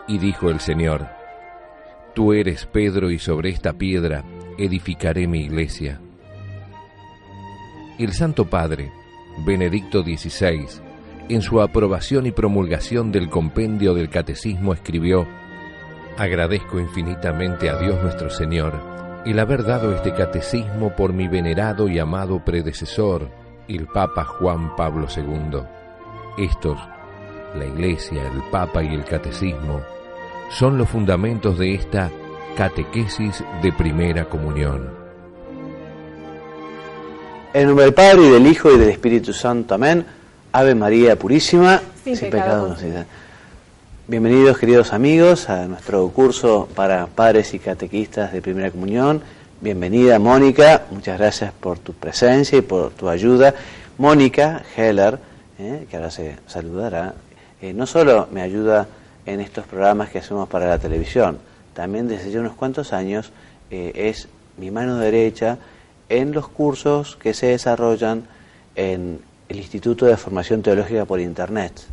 Y dijo el Señor: Tú eres Pedro, y sobre esta piedra edificaré mi iglesia. El Santo Padre, Benedicto XVI, en su aprobación y promulgación del compendio del Catecismo escribió: Agradezco infinitamente a Dios nuestro Señor el haber dado este catecismo por mi venerado y amado predecesor, el Papa Juan Pablo II. Estos, la Iglesia, el Papa y el Catecismo, son los fundamentos de esta catequesis de primera comunión. En nombre del Padre, y del Hijo, y del Espíritu Santo. Amén. Ave María Purísima, sin pecado concebida. Bienvenidos, queridos amigos, a nuestro curso para padres y catequistas de primera comunión. Bienvenida, Mónica. Muchas gracias por tu presencia y por tu ayuda. Mónica Heller, que ahora se saludará, no solo me ayuda en estos programas que hacemos para la televisión, también desde ya unos cuantos años es mi mano derecha en los cursos que se desarrollan en el Instituto de Formación Teológica por Internet,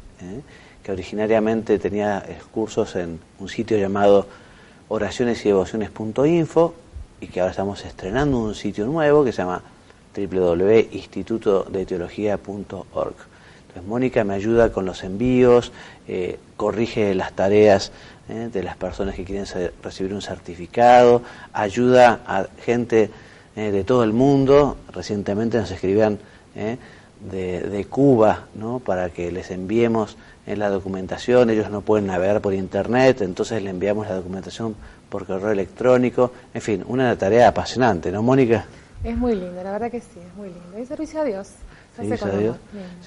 que originariamente tenía cursos en un sitio llamado oracionesydevociones.info, y que ahora estamos estrenando un sitio nuevo que se llama www.institutodeteología.org. Entonces Mónica me ayuda con los envíos, corrige las tareas de las personas que quieren recibir un certificado, ayuda a gente de todo el mundo. Recientemente nos escribían de Cuba, ¿no?, para que les enviemos la documentación. Ellos no pueden navegar por internet, entonces le enviamos la documentación por correo electrónico. En fin, una tarea apasionante, ¿no, Mónica? Es muy lindo, la verdad que sí, es muy lindo. Y servicio a Dios. Servicio a Dios.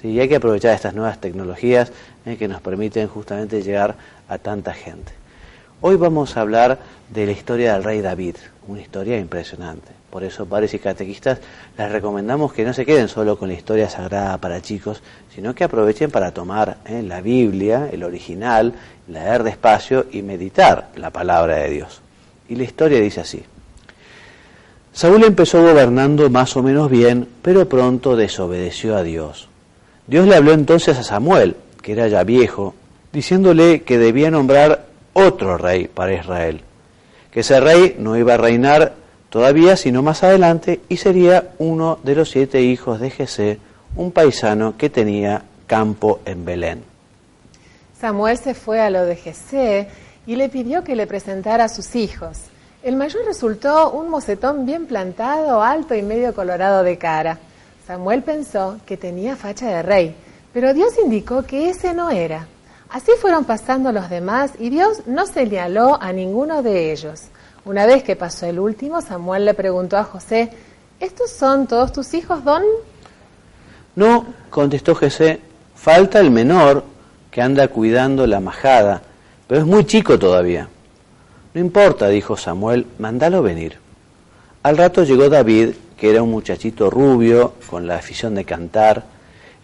Sí, y hay que aprovechar estas nuevas tecnologías que nos permiten justamente llegar a tanta gente. Hoy vamos a hablar de la historia del rey David, una historia impresionante. Por eso, padres y catequistas, les recomendamos que no se queden solo con la historia sagrada para chicos, sino que aprovechen para tomar la Biblia, el original, leer despacio y meditar la palabra de Dios. Y la historia dice así: Saúl empezó gobernando más o menos bien, pero pronto desobedeció a Dios. Dios le habló entonces a Samuel, que era ya viejo, diciéndole que debía nombrar otro rey para Israel, que ese rey no iba a reinar todavía sino más adelante, y sería uno de los 7 hijos de Jesé, un paisano que tenía campo en Belén. Samuel se fue a lo de Jesé y le pidió que le presentara a sus hijos. El mayor resultó un mocetón bien plantado, alto y medio colorado de cara. Samuel pensó que tenía facha de rey, pero Dios indicó que ese no era. Así fueron pasando los demás y Dios no señaló a ninguno de ellos. Una vez que pasó el último, Samuel le preguntó a José: ¿estos son todos tus hijos, don? No, contestó Jesé, falta el menor que anda cuidando la majada, pero es muy chico todavía. No importa, dijo Samuel, mándalo venir. Al rato llegó David, que era un muchachito rubio, con la afición de cantar.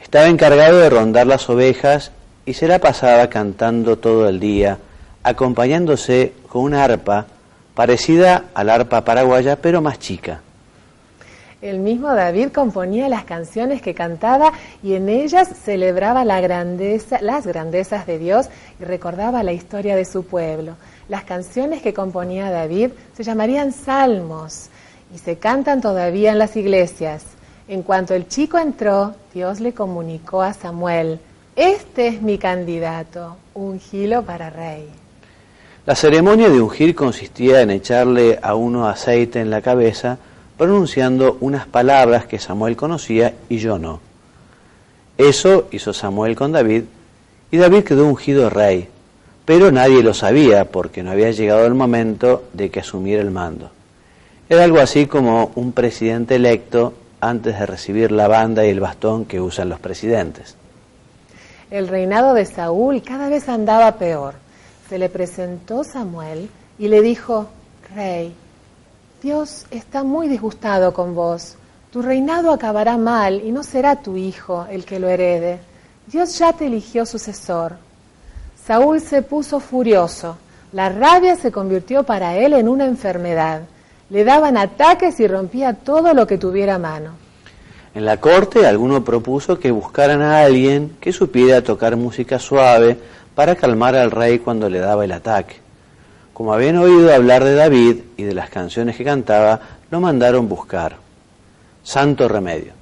Estaba encargado de rondar las ovejas y se la pasaba cantando todo el día, acompañándose con una arpa parecida a la arpa paraguaya, pero más chica. El mismo David componía las canciones que cantaba y en ellas celebraba las grandezas de Dios y recordaba la historia de su pueblo. Las canciones que componía David se llamarían salmos y se cantan todavía en las iglesias. En cuanto el chico entró, Dios le comunicó a Samuel: este es mi candidato, ungilo para rey. La ceremonia de ungir consistía en echarle a uno aceite en la cabeza, pronunciando unas palabras que Samuel conocía y yo no. Eso hizo Samuel con David, y David quedó ungido rey, pero nadie lo sabía porque no había llegado el momento de que asumiera el mando. Era algo así como un presidente electo antes de recibir la banda y el bastón que usan los presidentes. El reinado de Saúl cada vez andaba peor. Se le presentó Samuel y le dijo: Rey, Dios está muy disgustado con vos. Tu reinado acabará mal y no será tu hijo el que lo herede. Dios ya te eligió sucesor. Saúl se puso furioso. La rabia se convirtió para él en una enfermedad. Le daban ataques y rompía todo lo que tuviera a mano. En la corte, alguno propuso que buscaran a alguien que supiera tocar música suave para calmar al rey cuando le daba el ataque. Como habían oído hablar de David y de las canciones que cantaba, lo mandaron buscar. Santo remedio.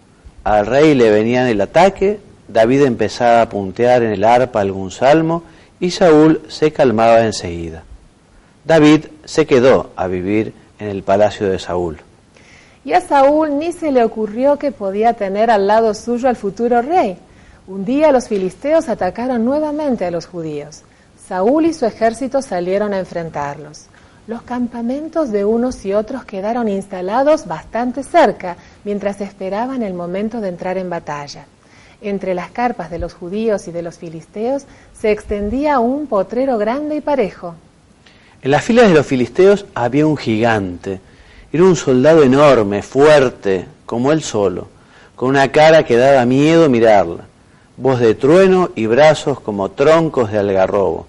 Al rey le venía el ataque, David empezaba a puntear en el arpa algún salmo y Saúl se calmaba enseguida. David se quedó a vivir en el palacio de Saúl. Y a Saúl ni se le ocurrió que podía tener al lado suyo al futuro rey. Un día los filisteos atacaron nuevamente a los judíos. Saúl y su ejército salieron a enfrentarlos. Los campamentos de unos y otros quedaron instalados bastante cerca, mientras esperaban el momento de entrar en batalla. Entre las carpas de los judíos y de los filisteos se extendía un potrero grande y parejo. En las filas de los filisteos había un gigante. Era un soldado enorme, fuerte, como él solo, con una cara que daba miedo mirarla, voz de trueno y brazos como troncos de algarrobo.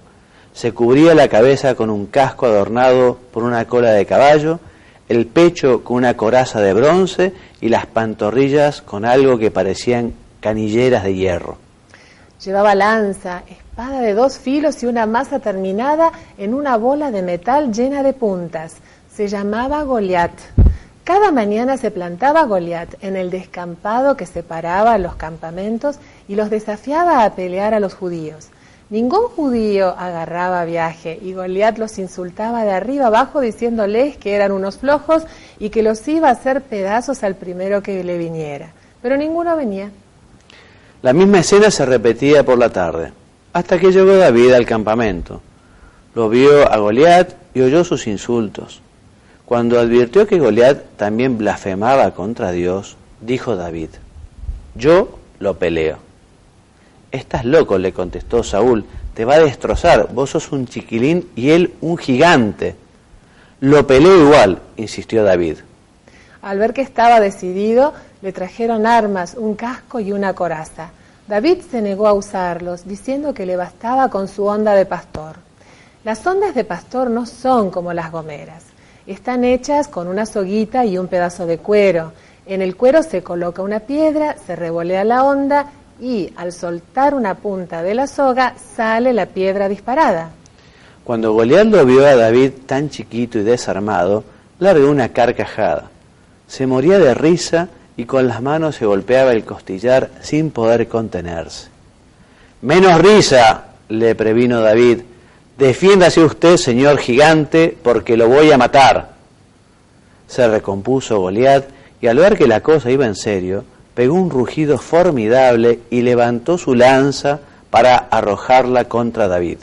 Se cubría la cabeza con un casco adornado por una cola de caballo, el pecho con una coraza de bronce y las pantorrillas con algo que parecían canilleras de hierro. Llevaba lanza, espada de 2 filos y una maza terminada en una bola de metal llena de puntas. Se llamaba Goliat. Cada mañana se plantaba Goliat en el descampado que separaba los campamentos y los desafiaba a pelear a los judíos. Ningún judío agarraba viaje y Goliat los insultaba de arriba abajo diciéndoles que eran unos flojos y que los iba a hacer pedazos al primero que le viniera. Pero ninguno venía. La misma escena se repetía por la tarde, hasta que llegó David al campamento. Lo vio a Goliat y oyó sus insultos. Cuando advirtió que Goliat también blasfemaba contra Dios, dijo David: yo lo peleo. Estás loco, le contestó Saúl, te va a destrozar, vos sos un chiquilín y él un gigante. Lo peleo igual, insistió David. Al ver que estaba decidido, le trajeron armas, un casco y una coraza. David se negó a usarlos, diciendo que le bastaba con su onda de pastor. Las ondas de pastor no son como las gomeras. Están hechas con una soguita y un pedazo de cuero. En el cuero se coloca una piedra, se revolea la onda y, al soltar una punta de la soga, sale la piedra disparada. Cuando Goliat lo vio a David tan chiquito y desarmado, largó una carcajada. Se moría de risa y con las manos se golpeaba el costillar sin poder contenerse. «Menos risa», le previno David. «Defiéndase usted, señor gigante, porque lo voy a matar». Se recompuso Goliat y al ver que la cosa iba en serio, pegó un rugido formidable y levantó su lanza para arrojarla contra David.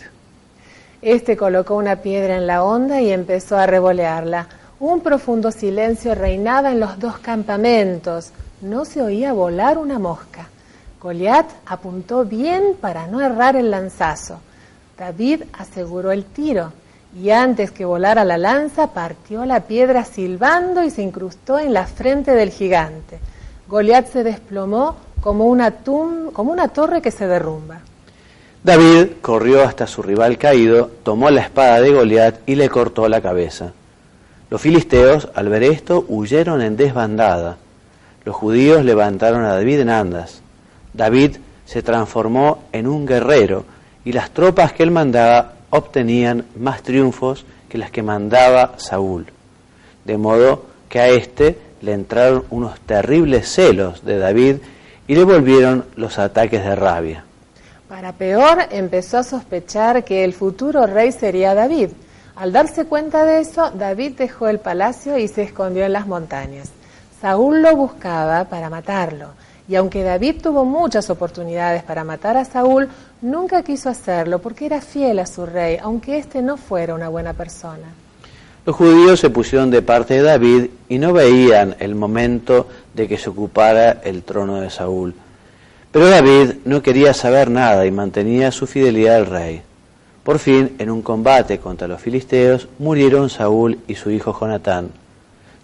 Este colocó una piedra en la onda y empezó a revolearla. Un profundo silencio reinaba en los 2 campamentos. No se oía volar una mosca. Goliat apuntó bien para no errar el lanzazo. David aseguró el tiro y antes que volara la lanza partió la piedra silbando y se incrustó en la frente del gigante. Goliat se desplomó como una torre que se derrumba. David corrió hasta su rival caído, tomó la espada de Goliat y le cortó la cabeza. Los filisteos, al ver esto, huyeron en desbandada. Los judíos levantaron a David en andas. David se transformó en un guerrero y las tropas que él mandaba obtenían más triunfos que las que mandaba Saúl. De modo que a éste le entraron unos terribles celos de David y le volvieron los ataques de rabia. Para peor, empezó a sospechar que el futuro rey sería David. Al darse cuenta de eso, David dejó el palacio y se escondió en las montañas. Saúl lo buscaba para matarlo, y aunque David tuvo muchas oportunidades para matar a Saúl, nunca quiso hacerlo porque era fiel a su rey, aunque éste no fuera una buena persona. Los judíos se pusieron de parte de David y no veían el momento de que se ocupara el trono de Saúl. Pero David no quería saber nada y mantenía su fidelidad al rey. Por fin, en un combate contra los filisteos, murieron Saúl y su hijo Jonatán.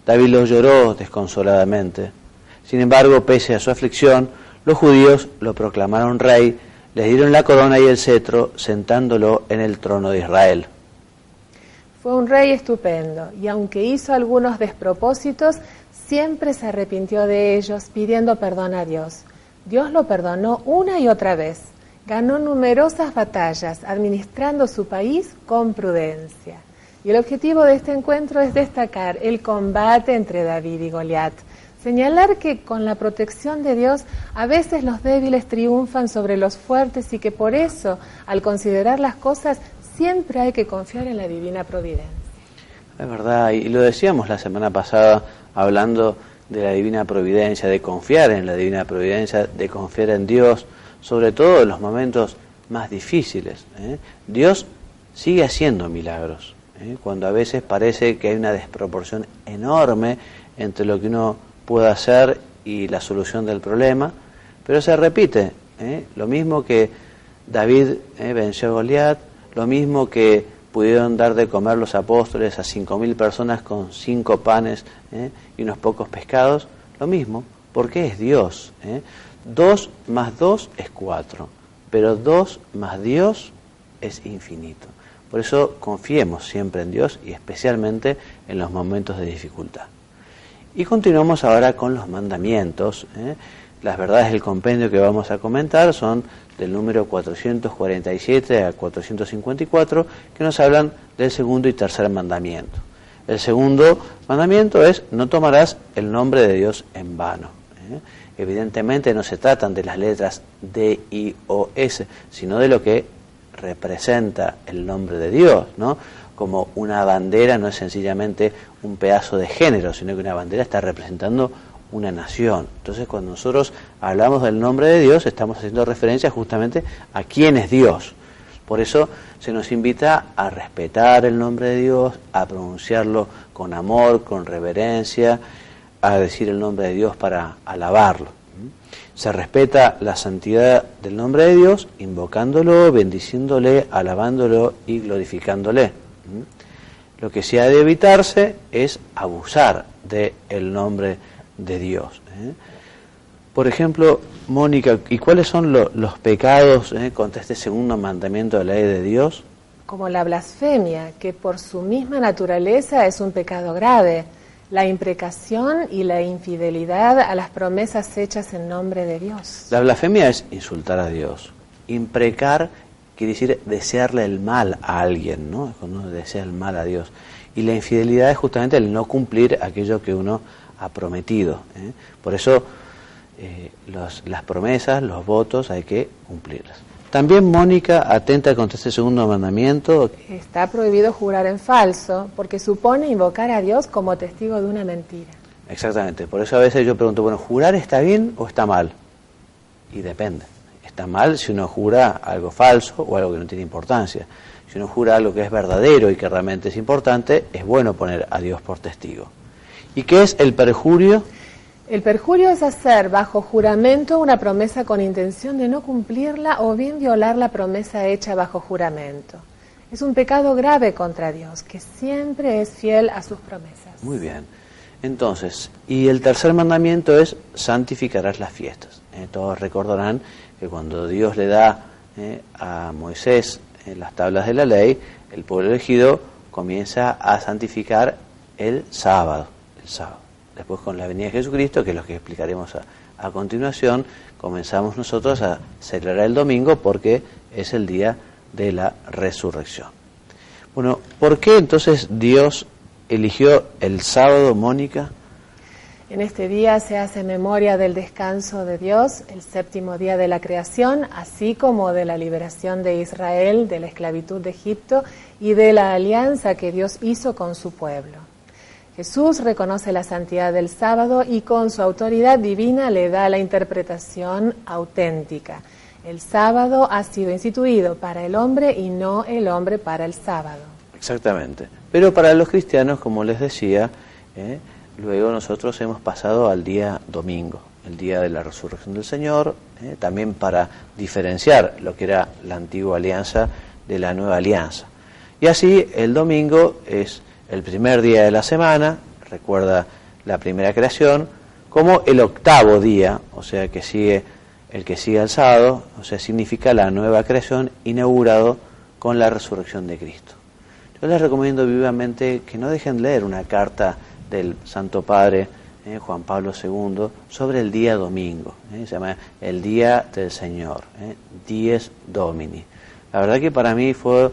David los lloró desconsoladamente. Sin embargo, pese a su aflicción, los judíos lo proclamaron rey, les dieron la corona y el cetro, sentándolo en el trono de Israel. Fue un rey estupendo, y aunque hizo algunos despropósitos, siempre se arrepintió de ellos, pidiendo perdón a Dios. Dios lo perdonó una y otra vez, ganó numerosas batallas, administrando su país con prudencia. Y el objetivo de este encuentro es destacar el combate entre David y Goliat, señalar que con la protección de Dios a veces los débiles triunfan sobre los fuertes y que por eso, al considerar las cosas, siempre hay que confiar en la divina providencia. Es verdad, y lo decíamos la semana pasada hablando de la divina providencia, de confiar en la divina providencia, de confiar en Dios, sobre todo en los momentos más difíciles. Dios sigue haciendo milagros, cuando a veces parece que hay una desproporción enorme entre lo que uno puede hacer y la solución del problema, pero se repite, lo mismo que David venció a Goliat, lo mismo que pudieron dar de comer los apóstoles a 5.000 personas con 5 panes y unos pocos pescados, lo mismo, porque es Dios. 2 más 2 es 4, pero 2 más Dios es infinito. Por eso confiemos siempre en Dios y especialmente en los momentos de dificultad. Y continuamos ahora con los mandamientos. Las verdades del compendio que vamos a comentar son del número 447 a 454, que nos hablan del segundo y tercer mandamiento. El segundo mandamiento es: no tomarás el nombre de Dios en vano. Evidentemente no se tratan de las letras D, I o S, sino de lo que representa el nombre de Dios, ¿no? Como una bandera no es sencillamente un pedazo de género, sino que una bandera está representando una nación. Entonces, cuando nosotros hablamos del nombre de Dios, estamos haciendo referencia justamente a quién es Dios. Por eso se nos invita a respetar el nombre de Dios, a pronunciarlo con amor, con reverencia, a decir el nombre de Dios para alabarlo. Se respeta la santidad del nombre de Dios invocándolo, bendiciéndole, alabándolo y glorificándole. Lo que sí ha de evitarse es abusar del nombre de Dios. Por ejemplo, Mónica, ¿y cuáles son los pecados contra este segundo mandamiento de la ley de Dios? Como la blasfemia, que por su misma naturaleza es un pecado grave, la imprecación y la infidelidad a las promesas hechas en nombre de Dios. La blasfemia es insultar a Dios. Imprecar quiere decir desearle el mal a alguien, ¿no? Es cuando uno desea el mal a Dios. Y la infidelidad es justamente el no cumplir aquello que uno ha prometido. Por eso las promesas, los votos, hay que cumplirlas. También Mónica atenta contra este segundo mandamiento. Está prohibido jurar en falso, porque supone invocar a Dios como testigo de una mentira. Exactamente, por eso a veces yo pregunto, bueno, ¿jurar está bien o está mal? Y depende. Está mal si uno jura algo falso o algo que no tiene importancia. Si uno jura algo que es verdadero y que realmente es importante, es bueno poner a Dios por testigo. ¿Y qué es el perjurio? El perjurio es hacer bajo juramento una promesa con intención de no cumplirla o bien violar la promesa hecha bajo juramento. Es un pecado grave contra Dios, que siempre es fiel a sus promesas. Muy bien. Entonces, y el tercer mandamiento es: santificarás las fiestas. Todos recordarán que cuando Dios le da a Moisés las tablas de la ley, el pueblo elegido comienza a santificar el sábado. Después, con la venida de Jesucristo, que es lo que explicaremos a continuación, comenzamos nosotros a celebrar el domingo porque es el día de la resurrección. Bueno, ¿por qué entonces Dios eligió el sábado, Mónica? En este día se hace memoria del descanso de Dios, el séptimo día de la creación, así como de la liberación de Israel de la esclavitud de Egipto y de la alianza que Dios hizo con su pueblo. Jesús reconoce la santidad del sábado y con su autoridad divina le da la interpretación auténtica. El sábado ha sido instituido para el hombre y no el hombre para el sábado. Exactamente. Pero para los cristianos, como les decía, luego nosotros hemos pasado al día domingo, el día de la resurrección del Señor, también para diferenciar lo que era la antigua alianza de la nueva alianza. Y así el domingo es el primer día de la semana, recuerda la primera creación, como el octavo día, o sea que sigue el que sigue al sábado, o sea, significa la nueva creación inaugurado con la resurrección de Cristo. Yo les recomiendo vivamente que no dejen leer una carta del Santo Padre Juan Pablo II, sobre el día domingo. Se llama el Día del Señor, Dies Domini. La verdad que para mí fue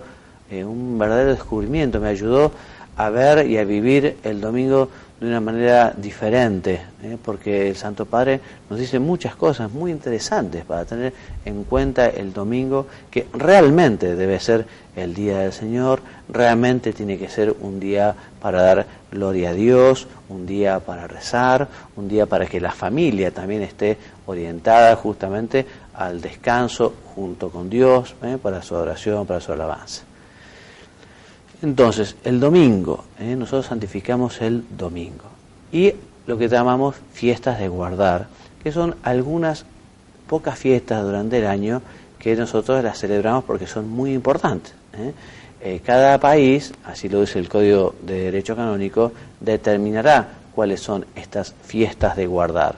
un verdadero descubrimiento, me ayudó a ver y a vivir el domingo de una manera diferente, porque el Santo Padre nos dice muchas cosas muy interesantes para tener en cuenta el domingo, que realmente debe ser el Día del Señor, realmente tiene que ser un día para dar gloria a Dios, un día para rezar, un día para que la familia también esté orientada justamente al descanso junto con Dios, para su adoración, para su alabanza. Entonces, el domingo, nosotros santificamos el domingo. Y lo que llamamos fiestas de guardar, que son algunas pocas fiestas durante el año que nosotros las celebramos porque son muy importantes. Cada país, así lo dice el Código de Derecho Canónico, determinará cuáles son estas fiestas de guardar.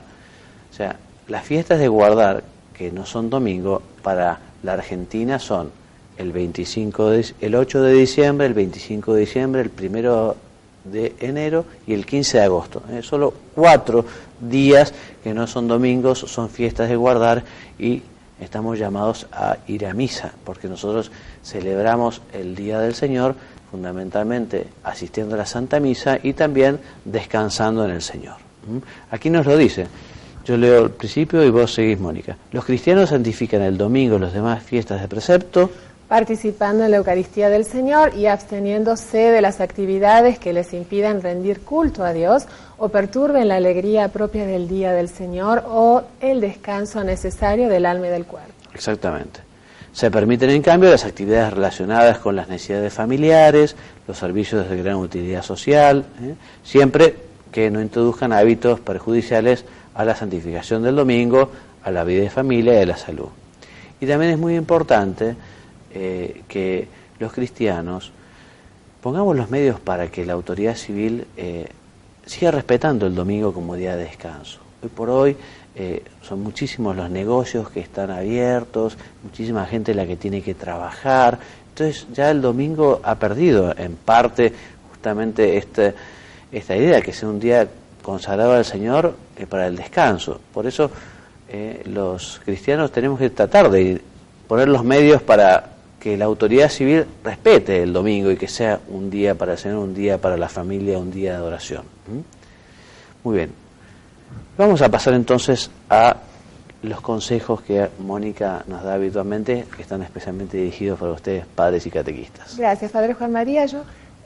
O sea, las fiestas de guardar, que no son domingo, para la Argentina son el 8 de diciembre, el 25 de diciembre, el 1 de enero y el 15 de agosto. Solo 4 días que no son domingos, son fiestas de guardar, y estamos llamados a ir a misa, porque nosotros celebramos el Día del Señor fundamentalmente asistiendo a la Santa Misa y también descansando en el Señor. Aquí nos lo dice. Yo leo el principio y vos seguís, Mónica. Los cristianos santifican el domingo y las demás fiestas de precepto, participando en la Eucaristía del Señor y absteniéndose de las actividades que les impidan rendir culto a Dios o perturben la alegría propia del Día del Señor o el descanso necesario del alma y del cuerpo. Exactamente. Se permiten, en cambio, las actividades relacionadas con las necesidades familiares, los servicios de gran utilidad social, siempre que no introduzcan hábitos perjudiciales a la santificación del domingo, a la vida de familia y a la salud. Y también es muy importante que los cristianos pongamos los medios para que la autoridad civil siga respetando el domingo como día de descanso. Hoy por hoy son muchísimos los negocios que están abiertos, muchísima gente la que tiene que trabajar, entonces ya el domingo ha perdido en parte justamente esta idea que sea un día consagrado al Señor para el descanso. Por eso los cristianos tenemos que tratar de poner los medios para que la autoridad civil respete el domingo y que sea un día para el Señor, un día para la familia, un día de adoración. Muy bien. Vamos a pasar entonces a los consejos que Mónica nos da habitualmente, que están especialmente dirigidos para ustedes, padres y catequistas. Gracias, Padre Juan María. Yo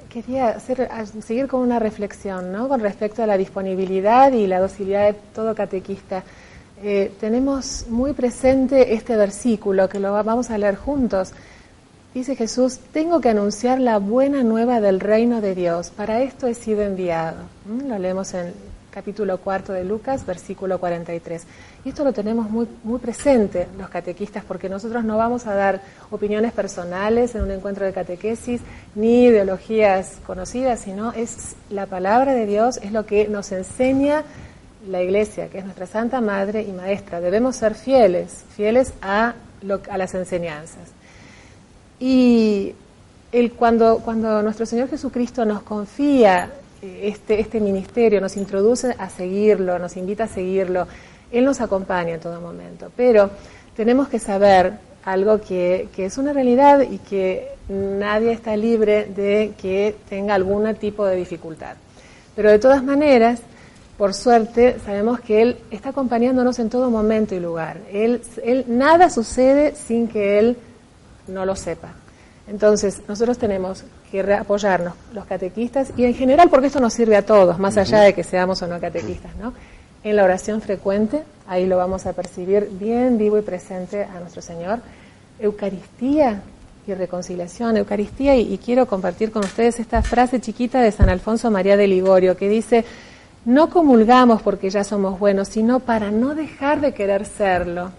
quería seguir con una reflexión, ¿no?, con respecto a la disponibilidad y la docilidad de todo catequista. Tenemos muy presente este versículo que lo vamos a leer juntos. Dice Jesús: tengo que anunciar la buena nueva del reino de Dios, para esto he sido enviado. Lo leemos en capítulo 4 de Lucas, versículo 43. Y esto lo tenemos muy, muy presente los catequistas, porque nosotros no vamos a dar opiniones personales en un encuentro de catequesis, ni ideologías conocidas, sino es la palabra de Dios, es lo que nos enseña la Iglesia, que es nuestra Santa Madre y Maestra. Debemos ser fieles a las enseñanzas. Y cuando nuestro Señor Jesucristo nos confía este ministerio, nos introduce a seguirlo, nos invita a seguirlo, Él nos acompaña en todo momento. Pero tenemos que saber algo que es una realidad y que nadie está libre de que tenga algún tipo de dificultad. Pero de todas maneras, por suerte, sabemos que Él está acompañándonos en todo momento y lugar. Nada sucede sin que Él no lo sepa. Entonces, nosotros tenemos que apoyarnos, los catequistas, y en general, porque esto nos sirve a todos, más allá de que seamos o no catequistas, ¿no?, en la oración frecuente, ahí lo vamos a percibir bien vivo y presente a nuestro Señor. Eucaristía y reconciliación, Eucaristía, y quiero compartir con ustedes esta frase chiquita de San Alfonso María de Ligorio, que dice: no comulgamos porque ya somos buenos, sino para no dejar de querer serlo.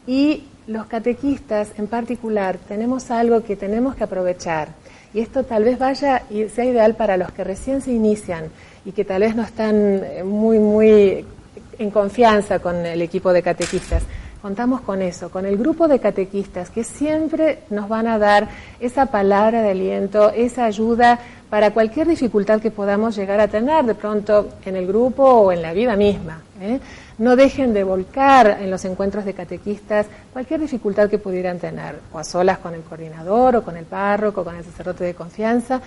Y los catequistas en particular tenemos algo que tenemos que aprovechar, y esto tal vez vaya y sea ideal para los que recién se inician y que tal vez no están muy en confianza con el equipo de catequistas. Contamos con eso, con el grupo de catequistas que siempre nos van a dar esa palabra de aliento, esa ayuda para cualquier dificultad que podamos llegar a tener de pronto en el grupo o en la vida misma. No dejen de volcar en los encuentros de catequistas cualquier dificultad que pudieran tener, o a solas con el coordinador, o con el párroco, o con el sacerdote de confianza,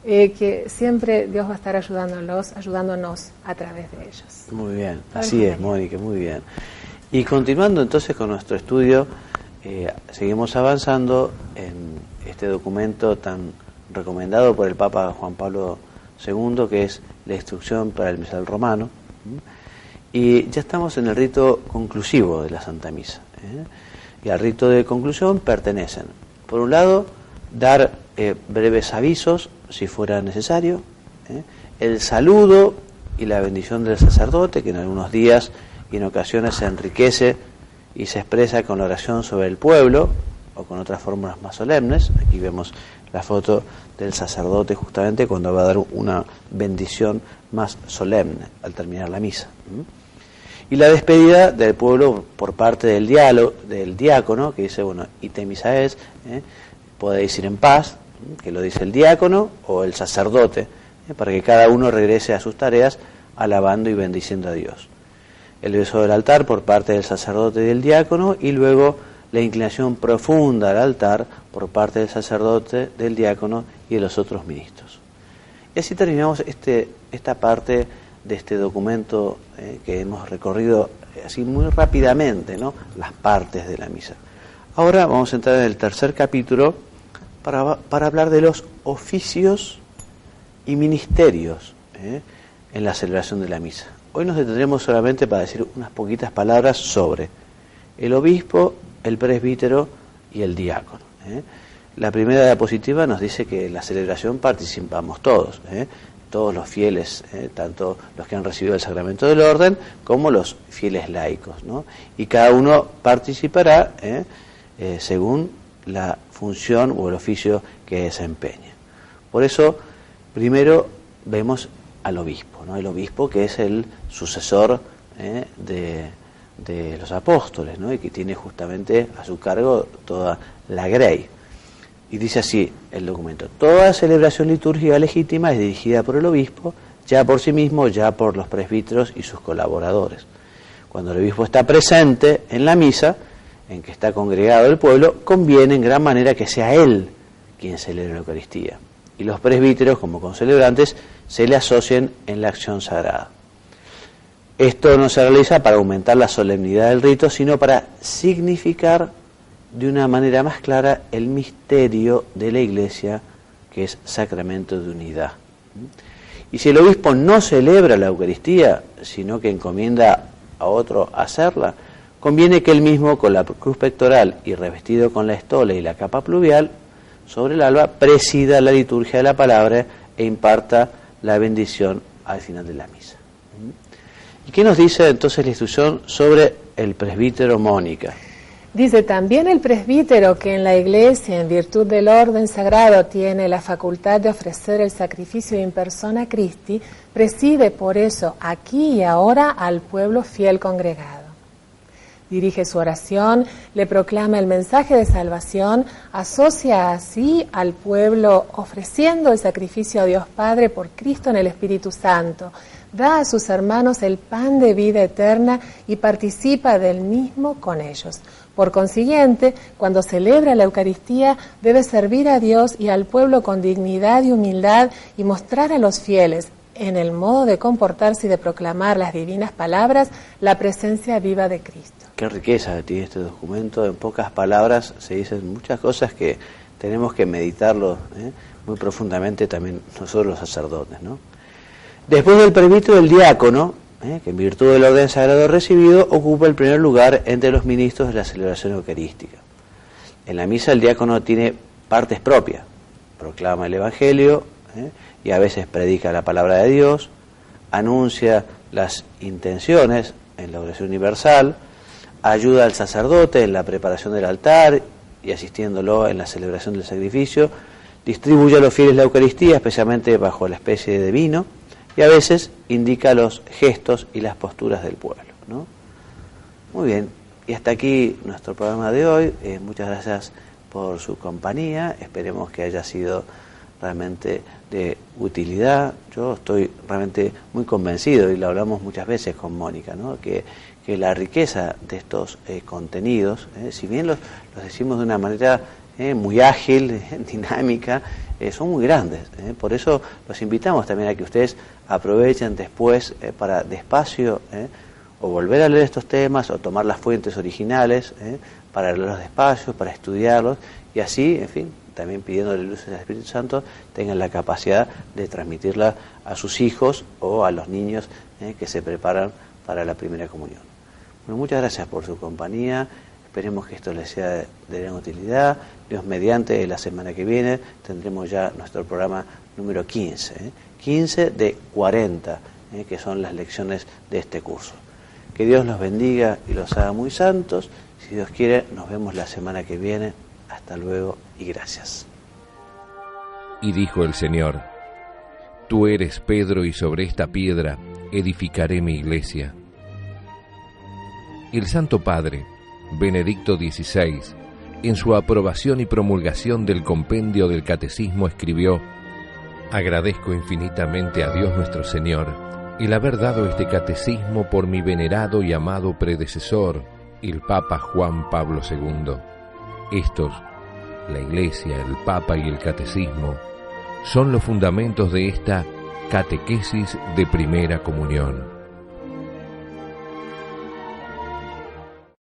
que siempre Dios va a estar ayudándonos a través de ellos. Muy bien, así es, Mónica, muy bien. Y continuando entonces con nuestro estudio, seguimos avanzando en este documento tan recomendado por el Papa Juan Pablo II, que es la Instrucción para el Misal Romano, y ya estamos en el rito conclusivo de la Santa Misa. Y al rito de conclusión pertenecen, por un lado, dar breves avisos, si fuera necesario, el saludo y la bendición del sacerdote, que en algunos días y en ocasiones se enriquece y se expresa con la oración sobre el pueblo o con otras fórmulas más solemnes. Aquí vemos la foto del sacerdote justamente cuando va a dar una bendición más solemne al terminar la misa. Y la despedida del pueblo por parte del diácono, que dice, bueno, ite misa es, podéis ir en paz, que lo dice el diácono o el sacerdote, para que cada uno regrese a sus tareas alabando y bendiciendo a Dios. El beso del altar por parte del sacerdote y del diácono, y luego la inclinación profunda al altar por parte del sacerdote, del diácono y de los otros ministros. Y así terminamos esta parte de este documento que hemos recorrido así muy rápidamente, ¿no? Las partes de la misa. Ahora vamos a entrar en el tercer capítulo para hablar de los oficios y ministerios en la celebración de la misa. Hoy nos detendremos solamente para decir unas poquitas palabras sobre el obispo, el presbítero y el diácono. La primera diapositiva nos dice que en la celebración participamos todos, todos los fieles, tanto los que han recibido el sacramento del orden como los fieles laicos, ¿no? Y cada uno participará según la función o el oficio que desempeña. Por eso, primero vemos al obispo, ¿no? El obispo, que es el sucesor de los apóstoles, ¿no? Y que tiene justamente a su cargo toda la grey. Y dice así el documento: toda celebración litúrgica legítima es dirigida por el obispo, ya por sí mismo, ya por los presbíteros y sus colaboradores. Cuando el obispo está presente en la misa, en que está congregado el pueblo, conviene en gran manera que sea él quien celebre la Eucaristía, y los presbíteros, como concelebrantes, se le asocien en la acción sagrada. Esto no se realiza para aumentar la solemnidad del rito, sino para significar de una manera más clara el misterio de la Iglesia, que es sacramento de unidad. Y si el obispo no celebra la Eucaristía, sino que encomienda a otro hacerla, conviene que él mismo, con la cruz pectoral y revestido con la estola y la capa pluvial sobre el alba, presida la liturgia de la palabra e imparta la bendición al final de la misa. ¿Y qué nos dice entonces la instrucción sobre el presbítero, Mónica? Dice: también el presbítero, que en la Iglesia, en virtud del orden sagrado, tiene la facultad de ofrecer el sacrificio in persona Christi, preside por eso aquí y ahora al pueblo fiel congregado. Dirige su oración, le proclama el mensaje de salvación, asocia así al pueblo ofreciendo el sacrificio a Dios Padre por Cristo en el Espíritu Santo, da a sus hermanos el pan de vida eterna y participa del mismo con ellos. Por consiguiente, cuando celebra la Eucaristía, debe servir a Dios y al pueblo con dignidad y humildad y mostrar a los fieles, en el modo de comportarse y de proclamar las divinas palabras, la presencia viva de Cristo. Qué riqueza tiene este documento. En pocas palabras se dicen muchas cosas que tenemos que meditarlo muy profundamente también nosotros los sacerdotes, ¿no? Después del presbítero, el diácono, que en virtud del orden sagrado recibido ocupa el primer lugar entre los ministros de la celebración eucarística. En la misa el diácono tiene partes propias, proclama el Evangelio y a veces predica la palabra de Dios, anuncia las intenciones en la oración universal, ayuda al sacerdote en la preparación del altar y asistiéndolo en la celebración del sacrificio, distribuye a los fieles la Eucaristía, especialmente bajo la especie de vino, y a veces indica los gestos y las posturas del pueblo, ¿no? Muy bien. Y hasta aquí nuestro programa de hoy. Muchas gracias por su compañía. Esperemos que haya sido realmente de utilidad. Yo estoy realmente muy convencido, y lo hablamos muchas veces con Mónica, ¿no? que la riqueza de estos contenidos, si bien los decimos de una manera muy ágil, dinámica, son muy grandes. Por eso los invitamos también a que ustedes aprovechen después para despacio o volver a leer estos temas o tomar las fuentes originales para leerlos despacio, para estudiarlos, y así, en fin, también pidiéndole luces al Espíritu Santo, tengan la capacidad de transmitirla a sus hijos o a los niños que se preparan para la primera comunión. Bueno, muchas gracias por su compañía. Esperemos que esto les sea de gran utilidad. Dios mediante, la semana que viene tendremos ya nuestro programa número 15. 15 de 40, que son las lecciones de este curso. Que Dios los bendiga y los haga muy santos. Si Dios quiere, nos vemos la semana que viene. Hasta luego y gracias. Y dijo el Señor: Tú eres Pedro, y sobre esta piedra edificaré mi iglesia. El Santo Padre, Benedicto XVI, en su aprobación y promulgación del compendio del Catecismo escribió: Agradezco infinitamente a Dios nuestro Señor el haber dado este catecismo por mi venerado y amado predecesor, el Papa Juan Pablo II. Estos, la Iglesia, el Papa y el Catecismo, son los fundamentos de esta catequesis de primera comunión.